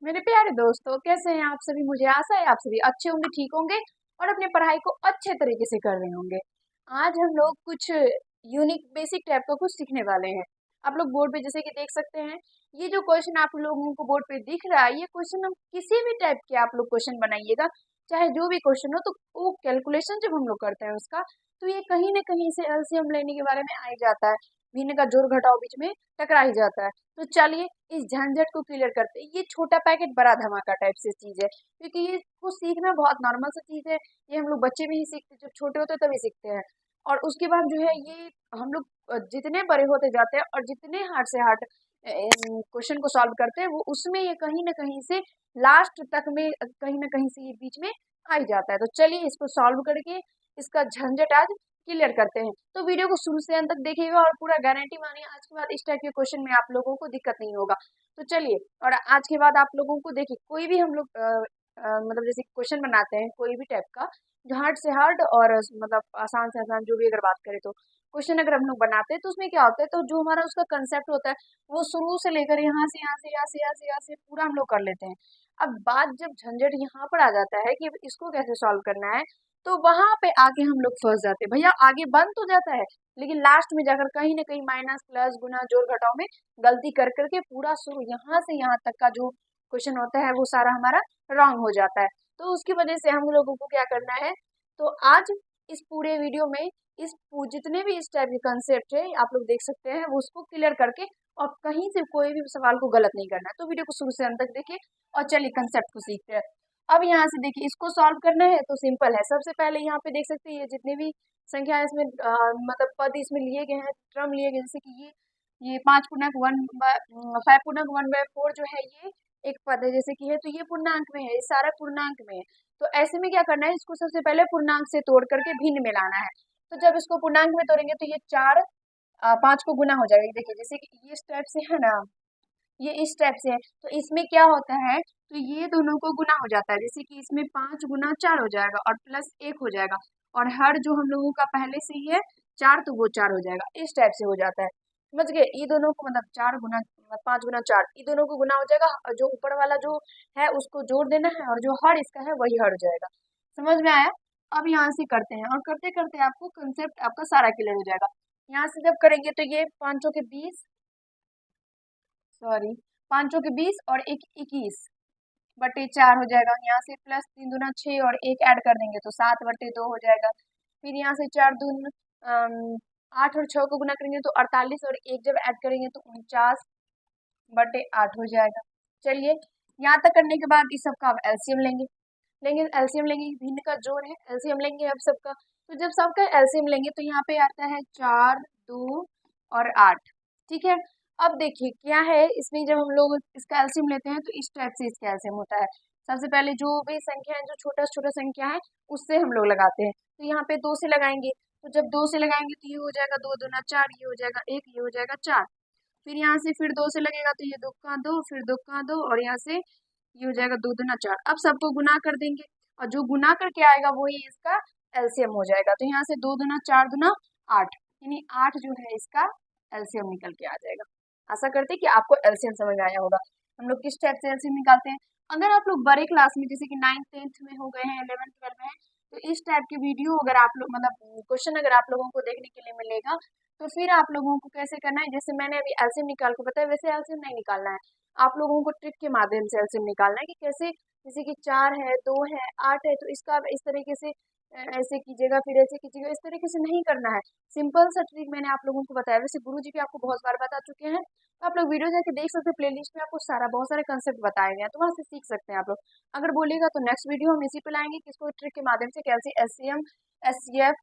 मेरे प्यारे दोस्तों, कैसे हैं आप सभी। मुझे आशा है आप सभी अच्छे होंगे, ठीक होंगे और अपनी पढ़ाई को अच्छे तरीके से कर रहे होंगे। आज हम लोग कुछ यूनिक बेसिक टाइप का कुछ सीखने वाले हैं। आप लोग बोर्ड पे जैसे कि देख सकते हैं, ये जो क्वेश्चन आप लोगों को बोर्ड पे दिख रहा है, ये क्वेश्चन हम किसी भी टाइप के आप लोग क्वेश्चन बनाइएगा, चाहे जो भी क्वेश्चन हो, तो वो कैलकुलेशन जब हम लोग करते हैं उसका, तो ये कहीं ना कहीं से एलसीएम लेने के बारे में आ ही जाता है। भिन्न का जोड़ घटाव बीच में टकरा ही जाता है। तो चलिए इस झंझट को क्लियर करते हैं। ये छोटा पैकेट बड़ा धमाका टाइप से चीज है, क्योंकि ये को सीखना बहुत नॉर्मल सा चीज है। ये हम लोग बच्चे में ही सीखते, जब छोटे होते हैं तभी सीखते हैं। और उसके बाद जो है ये हम लोग जितने बड़े होते जाते हैं और जितने हार्ड से हार्ड क्वेश्चन को सॉल्व करते हैं, वो उसमें ये कहीं ना कहीं से लास्ट तक में कहीं ना कहीं से ये बीच में आ ही जाता है। तो चलिए इसको सॉल्व करके इसका झंझट आज क्लियर करते हैं। तो वीडियो को शुरू से अंत तक देखिएगा और पूरा गारंटी मानिए आज के बाद इस टाइप के क्वेश्चन में आप लोगों को दिक्कत नहीं होगा। तो चलिए, और आज के बाद आप लोगों को देखिए, कोई भी हम लोग मतलब जैसे क्वेश्चन बनाते हैं कोई भी टाइप का, जो हार्ड से हार्ड और मतलब आसान से आसान जो भी अगर बात करें, तो क्वेश्चन अगर हम लोग बनाते हैं तो उसमें क्या होता है, तो जो हमारा उसका कंसेप्ट होता है वो शुरू से लेकर यहाँ से पूरा हम लोग कर लेते हैं। अब बात जब झंझट यहाँ पर आ जाता है कि अब इसको कैसे सॉल्व करना है, तो वहां पे आके हम लोग फंस जाते हैं। भैया आगे बन तो जाता है, लेकिन लास्ट में जाकर कहीं ना कहीं माइनस प्लस गुना जोड़ घटाव में गलती कर करके पूरा शुरू यहाँ से यहाँ तक का जो क्वेश्चन होता है वो सारा हमारा रॉन्ग हो जाता है। तो उसकी वजह से हम लोगों को क्या करना है, तो आज इस पूरे वीडियो में जितने भी इस टाइप के कंसेप्ट है आप लोग देख सकते हैं, वो उसको क्लियर करके और कहीं से कोई भी सवाल को गलत नहीं करना है। तो वीडियो को शुरू से अंत तक देखिए और चलिए कंसेप्ट को सीखते हैं। अब यहाँ से देखिए, इसको सॉल्व करना है तो सिंपल है। सबसे पहले यहाँ पे देख सकते हैं ये जितने भी संख्या है इसमें मतलब पद इसमें लिए गए हैं, टर्म लिए गए, जैसे कि ये 5 पूर्णांक 1/5 जो है ये एक पद है जैसे कि है, तो ये पूर्णांक में है, ये सारा पूर्णांक में है। तो ऐसे में क्या करना है, इसको सबसे पहले पूर्णांक से तोड़ करके भिन्न में लाना है। तो जब इसको पूर्णांक में तोड़ेंगे तो ये 5 को गुना हो जाएगा। देखिए जैसे कि ये स्टेप से है ना, ये इस टाइप से है, तो इसमें क्या होता है, तो ये दोनों को गुना हो जाता है। जैसे कि इसमें 5 गुना 4 हो जाएगा और प्लस 1 हो जाएगा, और हर जो हम लोगों का पहले से ही है 4, तो वो 4 हो जाएगा। इस टाइप से हो जाता है, समझ गए। ये दोनों को मतलब 5 गुना 4, ये दोनों को गुना हो जाएगा, और जो ऊपर वाला जो है उसको जोड़ देना है, और जो हर इसका है वही हर हो जाएगा। समझ में आया। अब यहाँ से करते हैं, और करते करते आपको कंसेप्ट आपका सारा क्लियर हो जाएगा। यहाँ से जब करेंगे तो ये 5 के 20, सॉरी 5 के 20 और एक 21/4 हो जाएगा। यहाँ से प्लस 3 दूना 6 और एक ऐड कर देंगे तो 7/2 हो जाएगा। फिर यहाँ से 4 दून 8 और 6 को गुना करेंगे तो 48, और एक जब ऐड करेंगे तो 49/8 हो जाएगा। चलिए, यहाँ तक करने के बाद इस सबका अब एलसीएम लेंगे। एलसीएम लेंगे, भिन्न का जोड़ है, एलसीएम लेंगे अब सबका। तो जब सबका एलसीएम लेंगे तो यहाँ पे आता है 4, 2 और 8। ठीक है। अब देखिए क्या है इसमें, जब हम लोग इसका एलसीएम लेते हैं तो इस टाइप से इसका एलसीएम होता है। सबसे पहले जो भी संख्या है, जो छोटा से छोटा संख्या है, उससे हम लोग लगाते हैं। तो यहाँ पे 2 से लगाएंगे, तो जब 2 से लगाएंगे तो ये हो जाएगा 2 दूना 4, ये हो जाएगा 1, ये हो जाएगा 4। फिर यहाँ से फिर 2 से लगेगा तो ये 2 का 2, फिर 2 का 2, और यहाँ से ये हो जाएगा 2 दूना 4। अब सबको गुना कर देंगे, और जो गुना करके आएगा वही इसका एलसीएम हो जाएगा। तो यहाँ से 2 दूना 4 दूना 8, यानी 8 जो है इसका एलसीएम निकल के आ जाएगा। आशा करते हैं कि आपको एलसीएम समझ में आया होगा। हम लोग किस टाइप से एलसीएम निकालते हैं, अगर आप लोग बड़े क्लास में जैसे कि 9th 10th में हो गए हैं, 11th 12 में हैं, तो इस टाइप की वीडियो अगर आप लोग मतलब क्वेश्चन अगर आप लोगों को देखने के लिए मिलेगा, तो फिर आप लोगों को कैसे करना है, जैसे मैंने अभी एलसीएम निकाल के बताया वैसे एलसीएम नहीं निकालना है। आप लोगों को ट्रिक के माध्यम से एलसीएम निकालना है कि कैसे, जैसे कि 4 है, 2 है, 8 है, तो इसका इस तरीके से ऐसे कीजिएगा, फिर ऐसे कीजिएगा, इस तरीके से नहीं करना है। सिंपल सा ट्रिक मैंने आप लोगों को बताया, वैसे गुरुजी भी आपको बहुत बार बता चुके हैं। तो आप लोग वीडियो जाके देख सकते हैं, प्लेलिस्ट में आपको बहुत सारे कंसेप्ट बताए गए हैं, तो वहाँ से सीख सकते हैं आप लोग। अगर बोलिएगा तो नेक्स्ट वीडियो हम इसी पे लाएंगे, किसको ट्रिक के माध्यम से कैसे एससीएम एससीएफ,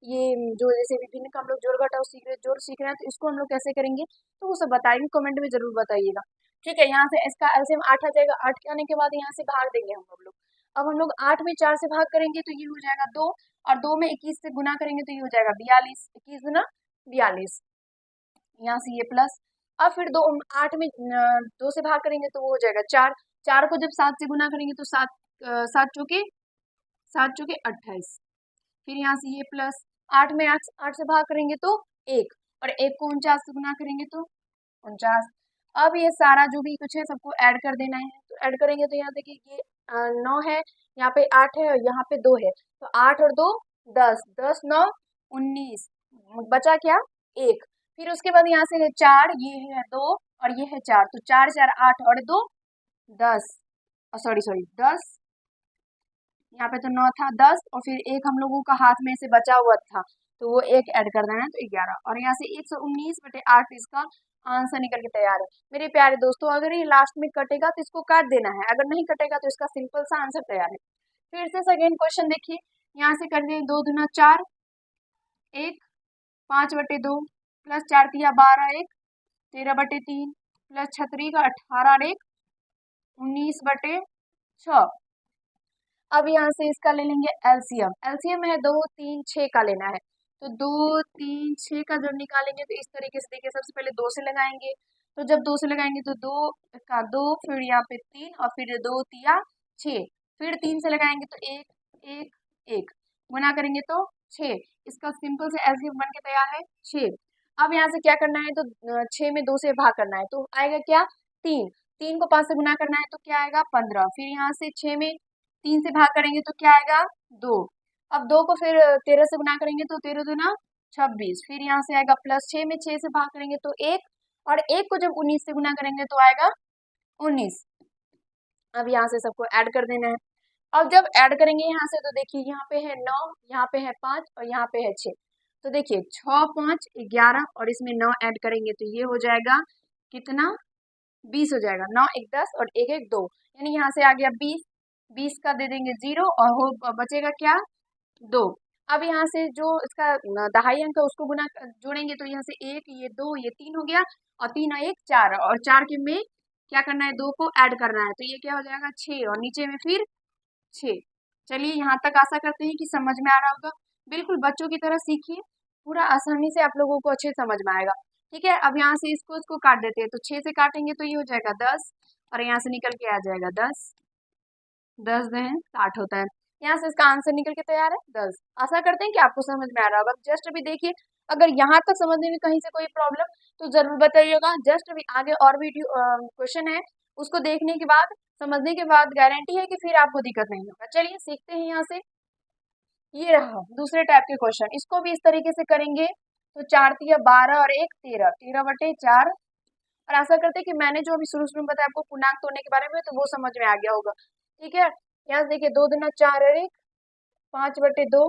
ये जो जैसे विभिन्न का हम लोग जोड़ घटाव सीख रहे हैं, तो इसको हम लोग कैसे करेंगे, तो वो सब बताएंगे। कमेंट में जरूर बताइएगा। ठीक है, यहाँ से इसका एलसीएम 8 आ जाएगा। 8 के आने के बाद यहाँ से भाग देंगे हम लोग। अब हम लोग 8 में 4 से भाग करेंगे तो ये हो जाएगा 2, और 2 में 21 से गुना करेंगे तो ये हो जाएगा 42, 21 गुना 42। यहाँ से ये प्लस, अब फिर 8 में 2 से भाग करेंगे तो वो हो जाएगा 4। 4 को जब 7 से गुना करेंगे तो 7 चौके 28। फिर यहाँ से ये प्लस, 8 में 8 से भाग करेंगे तो 1, और 1 को 49 से गुना करेंगे तो 49। अब ये सारा जो भी कुछ है सबको ऐड कर देना है, तो ऐड करेंगे तो यहाँ देखिए ये 9 है, यहाँ पे 8 है और यहाँ पे 2 है, तो 8 और 2 10, 10 9 19, बचा क्या 1। फिर उसके बाद यहाँ से है 4, ये है 2 और ये है 4, तो 4 4 8 और 2 10, सॉरी सॉरी 10, यहाँ पे तो 9 था 10 और फिर एक हम लोगों का हाथ में से बचा हुआ था, तो वो एक ऐड कर देना है, तो 11, और यहाँ से 119/8 इसका आंसर निकल के तैयार है। मेरे प्यारे दोस्तों, अगर ये लास्ट में कटेगा तो इसको काट देना है, अगर नहीं कटेगा तो इसका सिंपल सा आंसर तैयार है। फिर से सेकेंड क्वेश्चन देखिए, यहाँ से कर दें 2 दूना 4, 1 5/2 प्लस 4 तिया 12, 1 13/3 प्लस 6 का 18 और 1 19/6। अब यहाँ से इसका ले लेंगे एलसीएम, एलसीएम है 2 3 6 का लेना है, तो 2 3 6 का जब निकालेंगे तो इस तरीके से देखिए, सबसे पहले 2 से लगाएंगे, तो जब 2 से लगाएंगे तो 2 का 2, फिर यहाँ पे 3 और फिर 2 तिया 6, फिर 3 से लगाएंगे तो 1 1 1, गुना करेंगे तो 6, इसका सिंपल से एलसीएम बन के तैयार है 6। अब यहाँ से क्या करना है, तो 6 में 2 से भाग करना है, तो आएगा क्या 3, 3 को 5 से गुना करना है तो क्या आएगा 15, फिर यहाँ से 6 में 3 से भाग करेंगे तो क्या आएगा 2, अब 2 को फिर 13 से गुना करेंगे तो 13 दूना 26, फिर यहाँ से आएगा प्लस 6 में 6 से भाग करेंगे तो 1, और 1 को जब 19 से गुना करेंगे तो आएगा 19। अब यहाँ से सबको ऐड कर देना है। अब जब ऐड करेंगे यहाँ से तो देखिए यहाँ पे है 9, यहाँ पे है 5 और यहाँ पे है 6, तो देखिए 6 5 11 और इसमें 9 ऐड करेंगे तो ये हो जाएगा कितना 20 हो जाएगा, 9 1 10 और 1 1 2, यानी यहाँ से आ गया 20, 20 का दे देंगे 0 और हो बचेगा क्या 2। अब यहाँ से जो इसका दहाई अंक है उसको गुना जोड़ेंगे तो यहाँ से 1 ये 2 ये 3 हो गया, और 3 और 1 4, और 4 के में क्या करना है 2 को ऐड करना है, तो ये क्या हो जाएगा 6 और नीचे में फिर 6। चलिए यहाँ तक आशा करते हैं कि समझ में आ रहा होगा, बिल्कुल बच्चों की तरह सीखिए, पूरा आसानी से आप लोगों को अच्छे समझ में आएगा। ठीक है, अब यहाँ से इसको काट देते हैं, तो 6 से काटेंगे तो ये हो जाएगा 10 और यहाँ से निकल के आ जाएगा 10, 10 10 60 होता है, यहाँ से इसका आंसर निकल के तैयार है 10। आशा करते हैं कि आपको समझ में आ रहा होगा। जस्ट अभी देखिए, अगर यहाँ तक समझने में कहीं से कोई प्रॉब्लम तो जरूर बताइएगा। जस्ट अभी आगे और वीडियो क्वेश्चन है, उसको देखने के बाद समझने के बाद गारंटी है कि फिर आपको दिक्कत नहीं होगा। चलिए सीखते हैं यहाँ से। ये रहा दूसरे टाइप के क्वेश्चन, इसको भी इस तरीके से करेंगे, तो 4 तिया 12 और 1 13, 13/4, और आशा करते हैं कि मैंने जो अभी शुरू शुरू में बताया आपको पूर्णांक तोड़ने के बारे में, तो वो समझ में आ गया होगा। ठीक है, यहाँ से देखिए 2 दूना 4 और 1 5/2,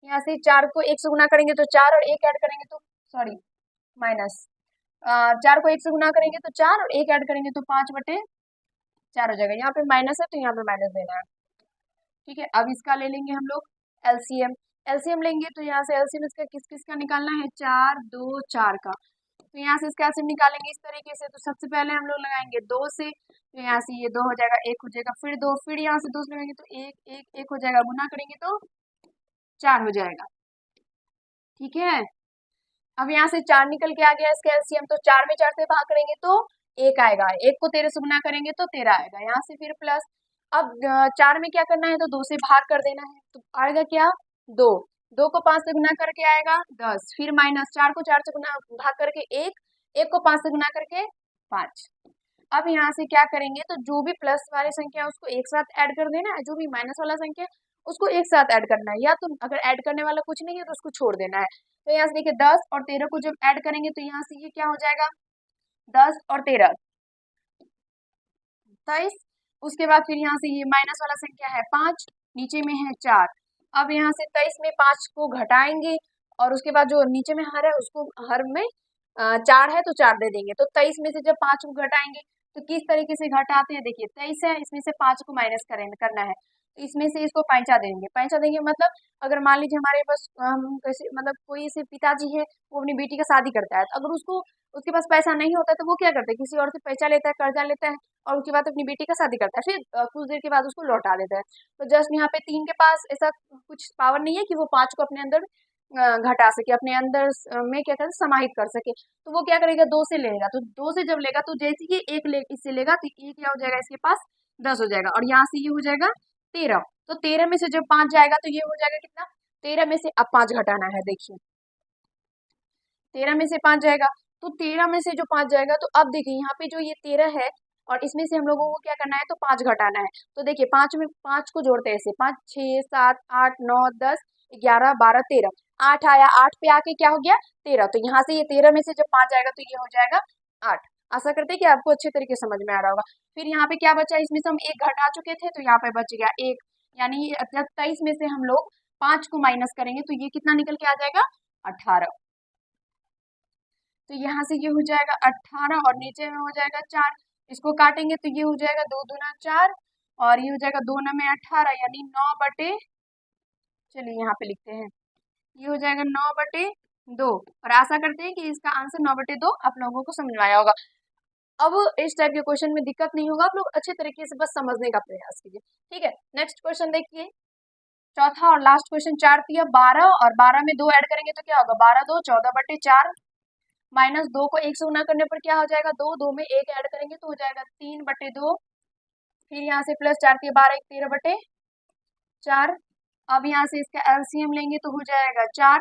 यहाँ से 4 को 1 से गुना करेंगे तो 4 और 1 ऐड करेंगे तो सॉरी माइनस 4 को 1 से गुना करेंगे तो 4 और 1 ऐड करेंगे तो 5/4 हो जाएगा, यहाँ पे माइनस है तो यहाँ पे माइनस देना है। ठीक है, अब इसका ले लेंगे हम लोग एलसीएम, एलसीएम लेंगे तो यहाँ से एलसीएम इसका किस किस का निकालना है 4 2 4 का, तो यहाँ से इसका एलसीएम निकालेंगे इस तरीके से, तो सबसे पहले हम लोग लगाएंगे 2 से, तो यहाँ से ये 2 हो जाएगा 1 हो जाएगा, फिर 2, फिर यहाँ से 2 से लगाएंगे तो 1 1 1 हो जाएगा, गुना करेंगे तो 4 हो जाएगा। ठीक है, अब यहाँ से 4 निकल के आ गया इसका एलसीएम, तो 4 में 4 से भाग करेंगे तो 1 आएगा, 1 को 13 से गुना करेंगे तो 13 आएगा, यहाँ से फिर प्लस, अब 4 में क्या करना है तो 2 से भाग कर देना है, तो आएगा क्या 2, 2 को 5 से गुना करके आएगा 10, फिर माइनस 4 को 4 से गुना भाग करके 1, 1 को 5 से गुना करके 5। अब यहाँ से क्या करेंगे, तो जो भी प्लस वाली संख्या है उसको एक साथ ऐड कर देना है, जो भी माइनस वाला संख्या है उसको एक साथ ऐड करना है, या तो अगर ऐड करने वाला कुछ नहीं है तो उसको छोड़ देना है। तो यहाँ से देखिए 10 और 13 को जब ऐड करेंगे तो यहाँ से ये क्या हो जाएगा 10 और 13 23, उसके बाद फिर यहाँ से ये माइनस वाला संख्या है 5, नीचे में है 4, अब यहाँ से 23 में 5 को घटाएंगे और उसके बाद जो नीचे में हर है उसको हर में 4 है तो 4 दे देंगे, तो 23 में से जब 5 को घटाएंगे तो किस तरीके से घटाते हैं, देखिए 23 है, इसमें से 5 को माइनस करना है, तो इसमें से इसको पैंचा देंगे, पैंचा देंगे मतलब अगर मान लीजिए हमारे पास हम कैसे मतलब कोई ऐसे पिताजी है वो अपनी बेटी का शादी करता है, तो अगर उसको उसके पास पैसा नहीं होता है तो वो क्या करता है किसी और से पैसा लेता है, कर्जा लेता है और उसके बाद अपनी बेटी का शादी करता है, फिर कुछ देर के बाद उसको लौटा देता है। तो जस्ट यहाँ पे 3 के पास ऐसा कुछ पावर नहीं है कि वो 5 को अपने अंदर घटा सके, अपने अंदर में क्या कहते समाहित कर सके, तो वो क्या करेगा 2 से लेगा, तो 2 से जब लेगा तो जैसे ही एक इससे लेगा तो ये क्या हो जाएगा इसके पास 10 हो जाएगा, और यहाँ से ये हो जाएगा 13, तो 13 में से जब 5 जाएगा तो ये हो जाएगा कितना 13 में से अब 5 घटाना है, देखिए 13 में से 5 जाएगा, तो 13 में से जो 5 जाएगा तो अब देखिए यहाँ पे जो ये 13 है और इसमें से हम लोगों को क्या करना है, तो 5 घटाना है। तो देखिए 5 में 5 को जोड़ते हैं ऐसे, 5 6 7 8 9 10 11 12 13, 8 आया, 8 पे आके क्या हो गया 13। तो यहाँ से ये 13 में से जब 5 आएगा तो ये हो जाएगा 8। आशा करते हैं कि आपको अच्छे तरीके से समझ में आ रहा होगा। फिर यहाँ पे क्या बचा, इसमें से हम एक घटा चुके थे तो यहाँ पे बच गया एक, यानी 23 में से हम लोग 5 को माइनस करेंगे तो ये कितना निकल के आ जाएगा 18। तो यहाँ से ये हो जाएगा 18 और नीचे में हो जाएगा 4। इसको काटेंगे तो ये हो जाएगा 2 दूना 4 और ये हो जाएगा 2 में 18, यानी 9 बटे, चलिए यहाँ पे लिखते हैं, ये हो जाएगा 9/2। और आशा करते हैं कि इसका आंसर 9/2 आप लोगों को समझ में आया होगा। अब इस टाइप के क्वेश्चन में दिक्कत नहीं होगा, आप लोग अच्छे तरीके से बस समझने का प्रयास कीजिए। ठीक है, नेक्स्ट क्वेश्चन देखिए, चौथा और लास्ट क्वेश्चन। 4 तिया 12 और 12 में 2 ऐड करेंगे तो क्या होगा, 12 2 14/4 माइनस 2 को 1 से गुना करने पर क्या हो जाएगा 2, 2 में 1 ऐड करेंगे तो हो जाएगा 3/2। फिर यहाँ से प्लस 4 तिया 12 1 13/4। अब यहाँ से इसका एलसीएम लेंगे तो हो जाएगा 4,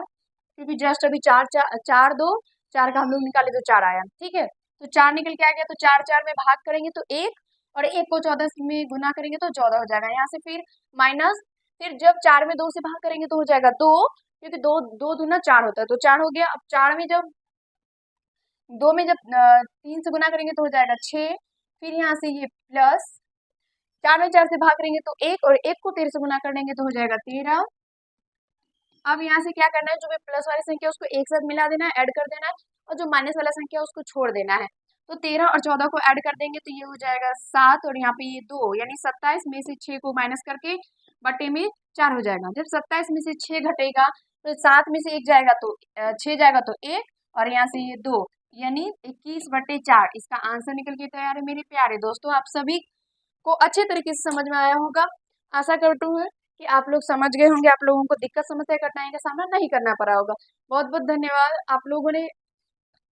क्योंकि जस्ट अभी 4 4 4 2 4 का हम लोग निकाले तो 4 आया। ठीक है, तो 4 निकल के आ गया, तो 4 4 में भाग करेंगे तो 1 और 1 को 14 में गुना करेंगे तो 14 हो जाएगा। यहाँ से फिर माइनस, फिर जब 4 में 2 से भाग करेंगे तो हो जाएगा 2, क्योंकि 2 2 दूना 4 होता है, तो 4 हो गया। अब 4 में जब 2 में जब 3 से गुना करेंगे तो हो जाएगा 6। फिर यहाँ से ये प्लस 4 में 4 से भाग करेंगे तो 1 और 1 को 13 से गुना कर देंगे तो हो जाएगा 13। अब यहाँ से क्या करना है, जो भी प्लस वाली संख्या उसको एक साथ मिला देना है, ऐड कर देना है, और जो माइनस वाला संख्या उसको छोड़ देना है। तो 13 और 14 को ऐड कर देंगे तो ये हो जाएगा 7 और यहाँ पे ये 2, यानी 27 में से 6 को माइनस करके बटे में 4 हो जाएगा। जब 27 में से 6 घटेगा तो 7 में से 1 जाएगा तो 6 जाएगा तो 1, और यहाँ से ये 2, यानी 21/4 इसका आंसर निकल के तैयार है। मेरे प्यारे दोस्तों, आप सभी को अच्छे तरीके से समझ में आया होगा। आशा करती हूँ कि आप लोग समझ गए होंगे, आप लोगों को दिक्कत समस्या कठिनाई का सामना नहीं करना पड़ा होगा। बहुत बहुत धन्यवाद, आप लोगों ने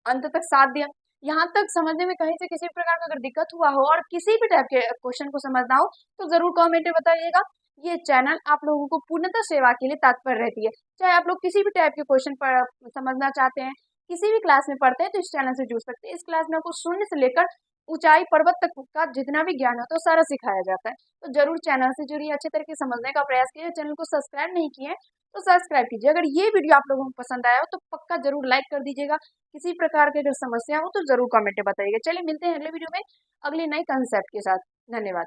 अंत तक साथ दिया। यहाँ तक समझने में कहीं से किसी प्रकार का अगर दिक्कत हुआ हो और किसी भी टाइप के क्वेश्चन को समझना हो तो जरूर कमेंट में बताइएगा। ये चैनल आप लोगों को पूर्णतः सेवा के लिए तत्पर रहती है। चाहे आप लोग किसी भी टाइप के क्वेश्चन पर समझना चाहते हैं, किसी भी क्लास में पढ़ते हैं, तो इस चैनल से जुड़ सकते हैं। इस क्लास में आपको शून्य से लेकर ऊंचाई पर्वत तक का जितना भी ज्ञान होता है सारा सिखाया जाता है। तो जरूर चैनल से जुड़िए, अच्छे तरीके से समझने का प्रयास कीजिए। चैनल को सब्सक्राइब नहीं किए तो सब्सक्राइब कीजिए। अगर ये वीडियो आप लोगों को पसंद आया हो तो पक्का जरूर लाइक कर दीजिएगा। किसी प्रकार की अगर समस्या हो तो जरूर कमेंट में बताइएगा। चलिए मिलते हैं अगले वीडियो में अगले नए कंसेप्ट के साथ। धन्यवाद।